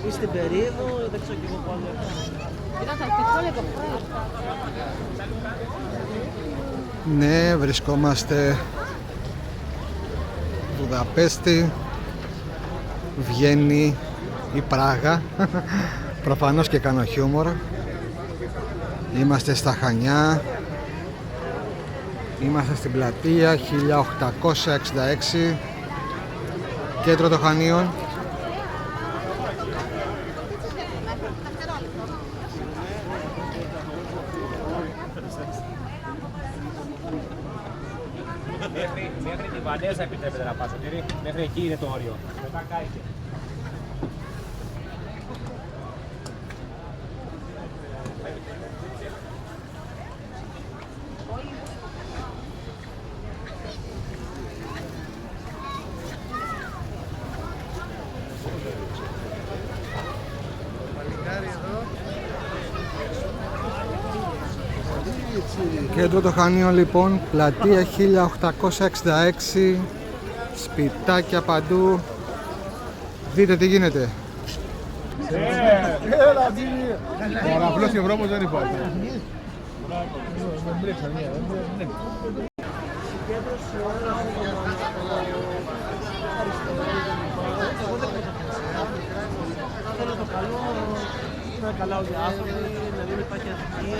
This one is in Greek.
Ή στην περίοδο, δεν ξέρω και εγώ πάλι. Ναι, βρισκόμαστε Βουδαπέστη, Βιέννη ή Πράγα. Προφανώς και κάνω χιούμορ. Είμαστε στα Χανιά. Είμαστε στην πλατεία 1866, κέντρο των Χανίων. Μέχρι την Βανέζα επιτρέπεται να πας, Σωτήρη. Μέχρι εκεί είναι το όριο. Μετά κάηκε. Κέντρο των Χανίων λοιπόν, πλατεία 1866, σπιτάκια παντού. Δείτε τι γίνεται. Ο αναπλός και βρώμος δεν υπάρχει. Θέλω το καλό, να καλά όλοι οι άνθρωποι, να μην υπάρχει αδικία.